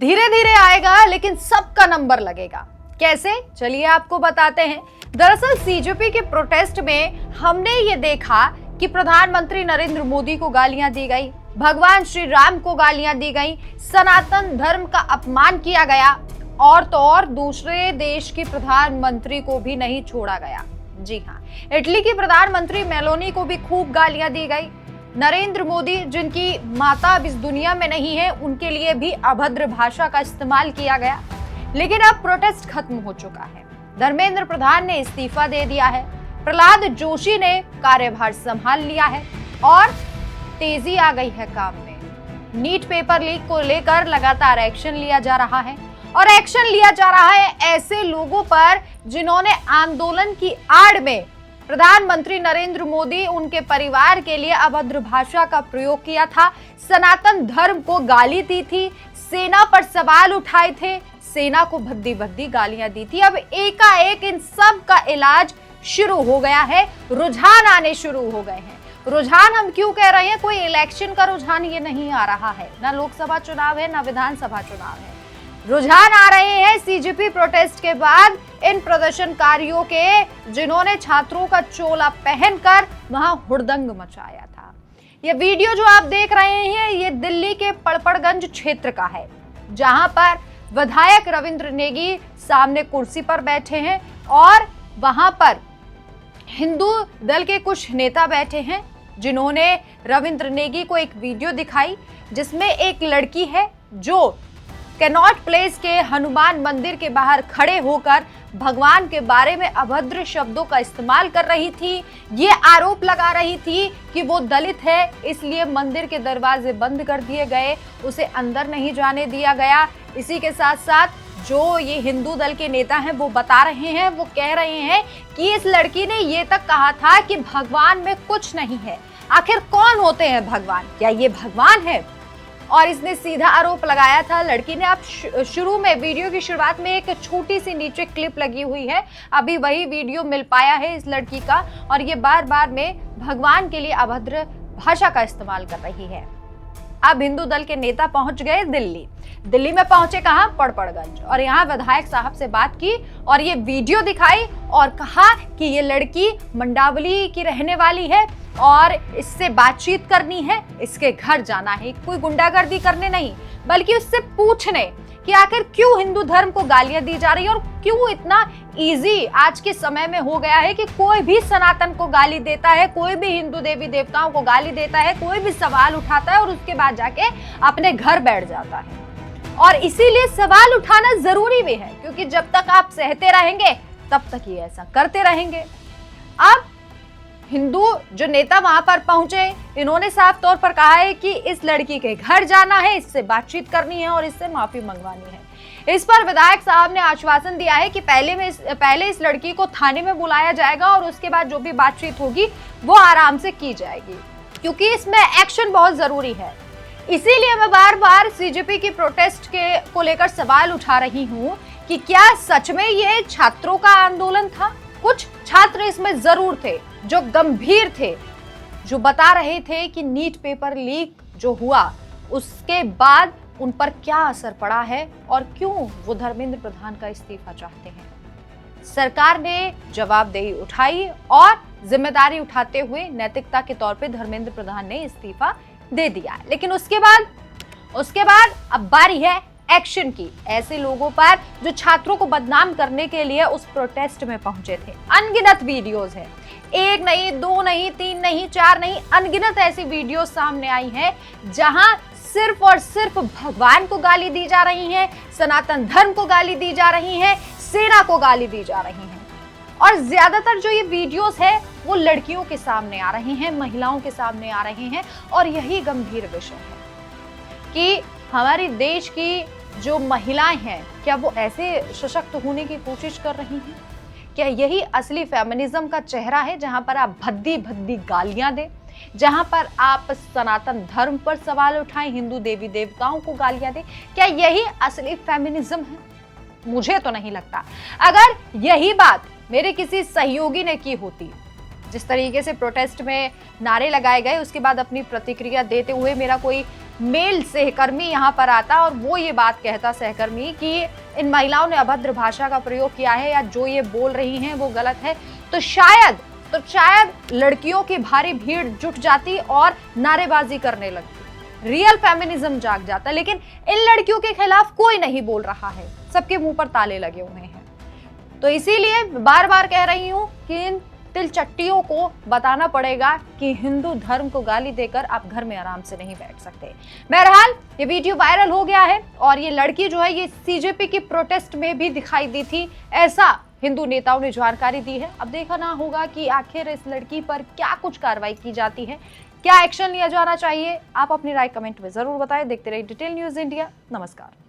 धीरे धीरे आएगा लेकिन सबका नंबर लगेगा। कैसे, चलिए आपको बताते हैं। दरअसल सीजेपी के प्रोटेस्ट में हमने ये देखा कि प्रधानमंत्री नरेंद्र मोदी को गालियां दी गई, भगवान श्री राम को गालियां दी गई, सनातन धर्म का अपमान किया गया और तो और दूसरे देश की प्रधानमंत्री को भी नहीं छोड़ा गया। जी हाँ, इटली की प्रधानमंत्री मेलोनी को भी खूब गालियां दी गई। नरेंद्र मोदी, जिनकी माता अब इस दुनिया में नहीं है, उनके लिए भी अभद्र भाषा का इस्तेमाल किया गया। लेकिन अब प्रोटेस्ट खत्म हो चुका है। धर्मेंद्र प्रधान ने इस्तीफा दे दिया है, प्रहलाद जोशी ने कार्यभार संभाल लिया है और तेजी आ गई है काम में। नीट पेपर लीक को लेकर लगातार एक्शन लिया जा रहा है और एक्शन लिया जा रहा है ऐसे लोगों पर जिन्होंने आंदोलन की आड़ में प्रधानमंत्री नरेंद्र मोदी, उनके परिवार के लिए अभद्र भाषा का प्रयोग किया था, सनातन धर्म को गाली दी थी, सेना पर सवाल उठाए थे, सेना को भद्दी भद्दी गालियां दी थी। अब एकाएक इन सब का इलाज शुरू हो गया है, रुझान आने शुरू हो गए हैं। रुझान हम क्यों कह रहे हैं? कोई इलेक्शन का रुझान ये नहीं आ रहा है, ना लोकसभा चुनाव है ना विधानसभा चुनाव है। रुझान आ रहे हैं सीजेपी प्रोटेस्ट के बाद इन प्रदर्शनकारियों के, जिन्होंने छात्रों का चोला पहनकर वहां हुड़दंग मचाया था। ये वीडियो जो आप देख रहे हैं, ये दिल्ली के पड़पड़गंज क्षेत्र का है, जहां पर विधायक रविंद्र नेगी सामने कुर्सी पर बैठे हैं और वहां पर हिंदू दल के कुछ नेता बैठे हैं, जिन्होंने रविंद्र नेगी को एक वीडियो दिखाई जिसमें एक लड़की है जो कैनॉट प्लेस के हनुमान मंदिर के बाहर खड़े होकर भगवान के बारे में अभद्र शब्दों का इस्तेमाल कर रही थी। ये आरोप लगा रही थी कि वो दलित है, इसलिए मंदिर के दरवाजे बंद कर दिए गए, उसे अंदर नहीं जाने दिया गया। इसी के साथ साथ जो ये हिंदू दल के नेता हैं वो बता रहे हैं, वो कह रहे हैं कि इस लड़की ने ये तक कहा था कि भगवान में कुछ नहीं है। आखिर कौन होते हैं भगवान? क्या ये भगवान है? और इसने सीधा आरोप लगाया था लड़की ने। आप शुरू में वीडियो की शुरुआत में एक छोटी सी नीचे क्लिप लगी हुई है, अभी वही वीडियो मिल पाया है इस लड़की का, और ये बार बार में भगवान के लिए अभद्र भाषा का इस्तेमाल कर रही है। अब हिंदू दल के नेता पहुंच गए दिल्ली में पहुंचे कहां? पड़पड़गंज, और यहाँ विधायक साहब से बात की और ये वीडियो दिखाई और कहा कि ये लड़की मंडावली की रहने वाली है और इससे बातचीत करनी है, इसके घर जाना है, कोई गुंडागर्दी करने नहीं, बल्कि उससे पूछने कि आखिर क्यों हिंदू धर्म को गालियां दी जा रही है और क्यों इतना इजी आज के समय में हो गया है कि कोई भी सनातन को गाली देता है, कोई भी हिंदू देवी देवताओं को गाली देता है, कोई भी सवाल उठाता है और उसके बाद जाके अपने घर बैठ जाता है। और इसीलिए सवाल उठाना जरूरी भी है, क्योंकि जब तक आप सहते रहेंगे तब तक ये ऐसा करते रहेंगे। अब हिंदू जो नेता वहां पर पहुंचे, इन्होंने साफ तौर पर कहा है कि इस लड़की के घर जाना है, इससे बातचीत करनी है और इससे माफी मंगवानी है। इस पर विधायक साहब ने आश्वासन दिया है कि पहले इस लड़की को थाने में बुलाया जाएगा और उसके बाद जो भी बातचीत होगी वो आराम से की जाएगी, क्योंकि इसमें एक्शन बहुत जरूरी है। इसीलिए मैं बार बार सीजेपी की प्रोटेस्ट को लेकर सवाल उठा रही हूँ कि क्या सच में ये छात्रों का आंदोलन था? कुछ छात्र इसमें जरूर थे जो गंभीर थे, जो बता रहे थे कि नीट पेपर लीक जो हुआ उसके बाद उन पर क्या असर पड़ा है और क्यों वो धर्मेंद्र प्रधान का इस्तीफा चाहते हैं। सरकार ने जवाबदेही उठाई और जिम्मेदारी उठाते हुए नैतिकता के तौर पे धर्मेंद्र प्रधान ने इस्तीफा दे दिया। लेकिन उसके बाद अब बारी है एक्शन की, ऐसे लोगों पर जो छात्रों को बदनाम करने के लिए उस प्रोटेस्ट में पहुंचे थे। अनगिनत वीडियोस हैं, एक नहीं, दो नहीं, तीन नहीं, चार नहीं, अनगिनत ऐसी वीडियोस सामने आई हैं जहां सिर्फ और सिर्फ भगवान को गाली दी जा रही है, सनातन धर्म को गाली दी जा रही है, सेना को गाली दी जा रही है। और ज्यादातर जो ये वीडियोस है वो लड़कियों के सामने आ रहे हैं, महिलाओं के सामने आ रहे हैं, और यही गंभीर विषय है कि हमारे देश की जो महिलाएं हैं, क्या वो ऐसे सशक्त होने की कोशिश कर रही हैं? क्या यही असली फेमिनिज्म का चेहरा है, जहां पर आप भद्दी भद्दी गालियां दें, जहां पर आप सनातन धर्म पर सवाल उठाएं, हिंदू देवी देवताओं को गालियां दें? क्या यही असली फेमिनिज्म है? मुझे तो नहीं लगता। अगर यही बात मेरे किसी सहयोगी ने की होती, जिस तरीके से प्रोटेस्ट में नारे लगाए गए, उसके बाद अपनी प्रतिक्रिया देते हुए मेरा कोई मेल सहकर्मी यहाँ पर आता और वो ये बात कहता सहकर्मी कि इन महिलाओं ने अभद्र भाषा का प्रयोग किया है या जो ये बोल रही हैं वो गलत है, तो शायद लड़कियों की भारी भीड़ जुट जाती और नारेबाजी करने लगती, रियल फेमिनिज्म जाग जाता। लेकिन इन लड़कियों के खिलाफ कोई नहीं बोल रहा है, सबके मुंह पर ताले लगे हुए हैं। तो इसीलिए बार बार कह रही हूं कि इन तिलचट्टियों को बताना पड़ेगा कि हिंदू धर्म को गाली देकर आप घर में आराम से नहीं बैठ सकते। बहरहाल ये वीडियो वायरल हो गया है और ये लड़की जो है ये सीजेपी की प्रोटेस्ट में भी दिखाई दी थी, ऐसा हिंदू नेताओं ने जानकारी दी है। अब देखना होगा कि आखिर इस लड़की पर क्या कुछ कार्रवाई की जाती है, क्या एक्शन लिया जाना चाहिए। आप अपनी राय कमेंट में जरूर बताएं। देखते रहिए डिटेल न्यूज इंडिया। नमस्कार।